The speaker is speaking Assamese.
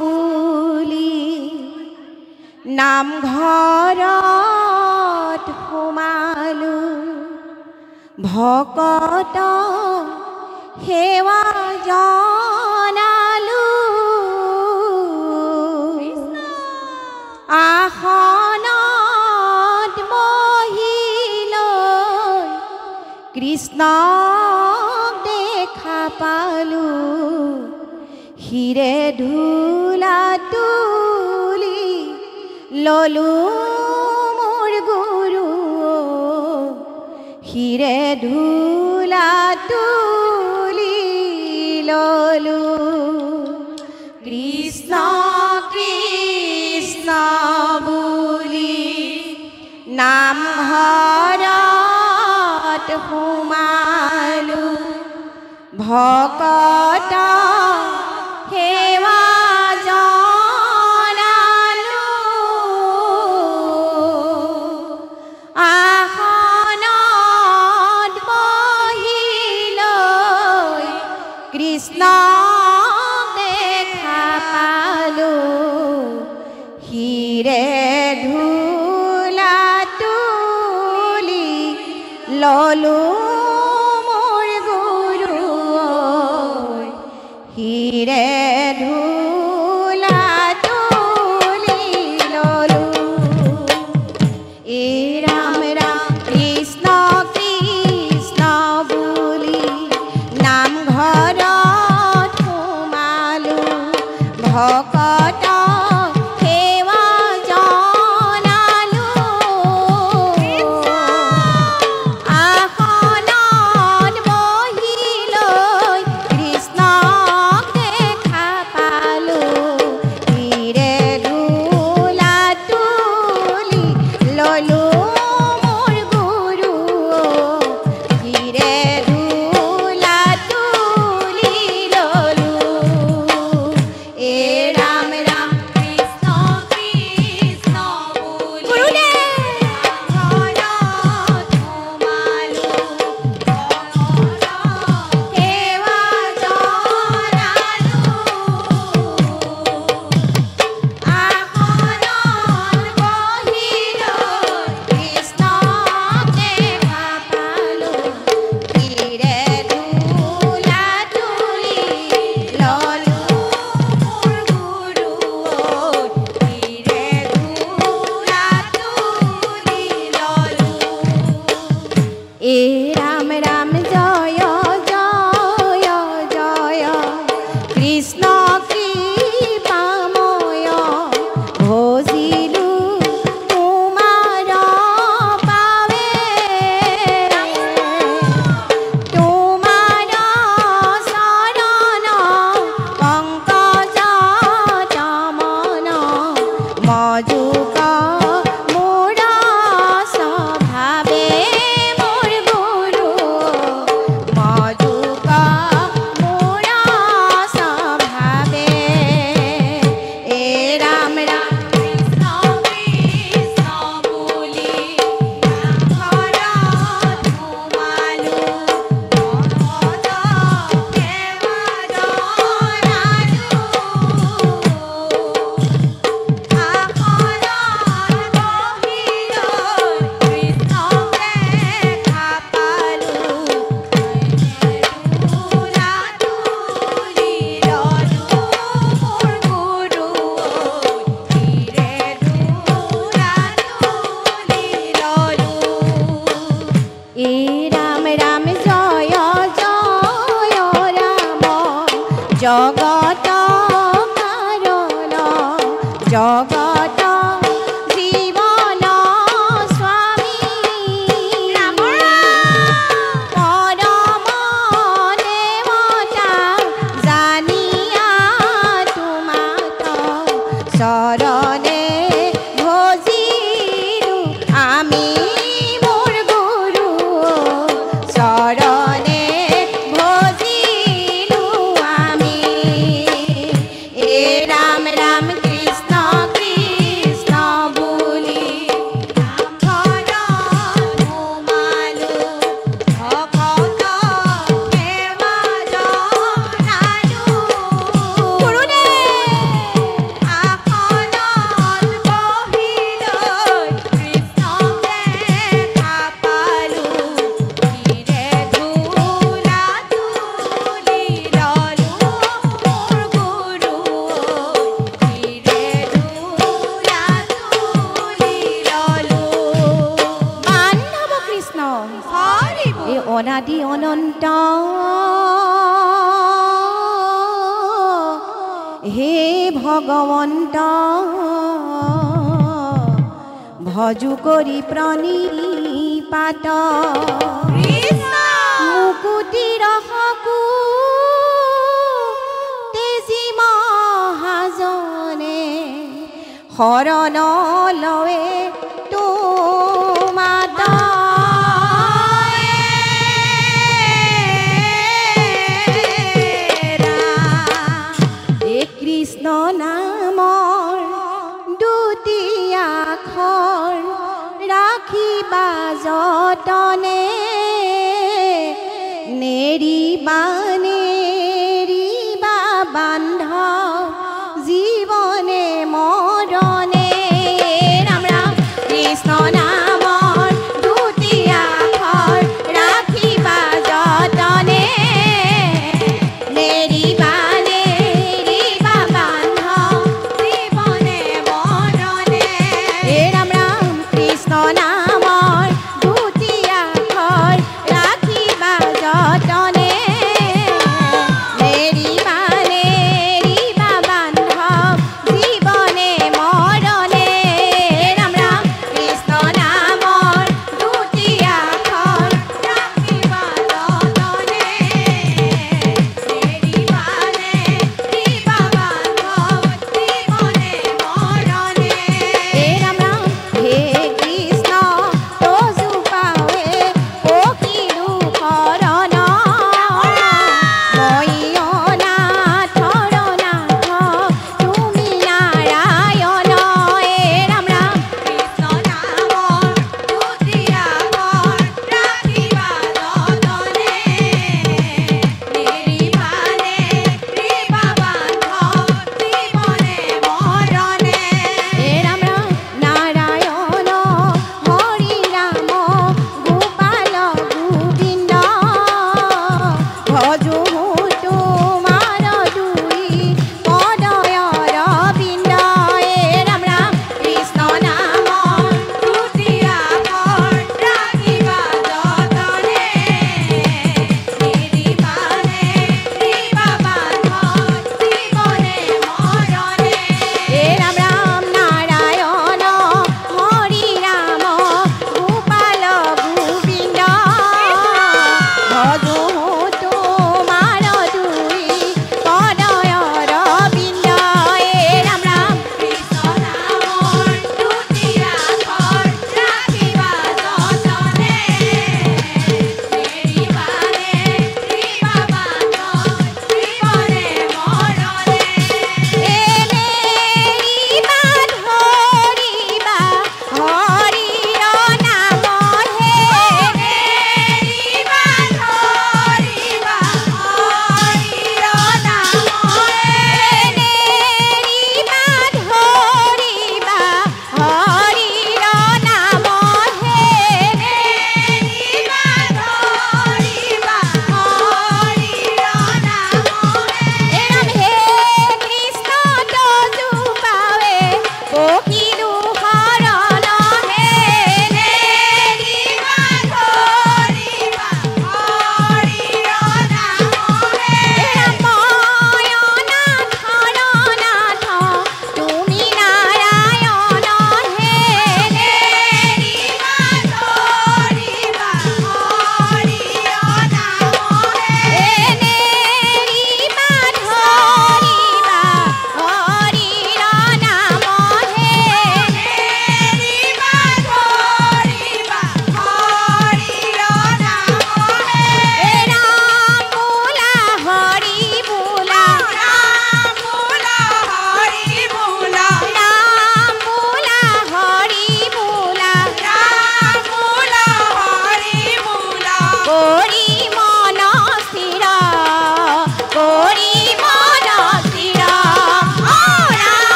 বুলি নামঘৰত সোমালো, ভকত সেৱা জনালো, আসনত বহি লৈ কৃষ্ণক দেখা পালো, শিৰে ধূলা তুলি ললো মোৰ গুৰু, শিৰে ধূলা তুলি ললো। কৃষ্ণ কৃষ্ণ বুলি নামঘৰত সোমালো, ভকত সেৱা জনালো, আসনত বহি লৈ কৃষ্ণক দেখা পালো, শিৰে ধূলা তুলি ললো মোৰ গুৰু, শিৰে ধূলা তুলি ললো। এই ৰাম ৰাম কৃষ্ণ কৃষ্ণ বুলি নামঘৰত সোমালো, ভকত সেৱা জনালো, আসনত বহি লৈ কৃষ্ণক দেখা পালো, শিৰে ধূলা তুলি ললো মোৰ গুৰু, শিৰে ধূলা তুলি ললো। এই ৰাম ৰাম কৃষ্ণ কৃষ্ণ বুলি নামঘৰত সোমালো, ভকত সেৱা জনালো, আসনত বহি লৈ কৃষ্ণক দেখা পালো, শিৰে ধূলা তুলি ললো মোৰ গুৰু, শিৰে ধূলা তুলি ললো। এই ৰাম ৰাম জয় জয় জয় কৃষ্ণ কৃপাময়, ভজিলো তোমাৰ পাৱে, তোমাৰ চৰণ পংকজ দমন, মজুক মোৰ স্বভাৱে মোৰ গুৰু, মজুক মোৰ স্বভাৱে। এই ৰাম ৰাম কৃষ্ণ কৃষ্ণ বুলি নামঘৰত সোমালো, ভকত সেৱা জনালো, আসনত বহি লৈ কৃষ্ণক দেখা পালো, শিৰে ধূলা তুলি ললো মোৰ গুৰু, শিৰে ধূলা তুলি ললো। এই ৰাম ৰাম জয় জয় ৰাম, জগত কাৰণ জগত জীৱন স্বামী, ৰাম পৰম দেৱতা জানিয়া তোমাক চৰণে ভজিলো আমি মোৰ গুৰু, চৰণে ভজিলো আমি। এই ৰাম ৰাম কৃষ্ণ কৃষ্ণ বুলি নামঘৰত সোমালো, ভকত সেৱা জনালো, গুৰুদেৱ হে ভগবন্ত ভজু কৰি প্ৰণিপাত মুকুতি ৰহকু তেজি মহাজনে শৰণ লৱে তোমাত কৃষ্ণ নামৰ দুটি আখৰ ৰাখিবা যতনে নেৰিবা নেৰিবা বান্ধ জীৱনে মৰণে ৰাম ৰাম কৃষ্ণ নামৰ দুটি আখৰ ৰাখিবা যতনে নেৰিবা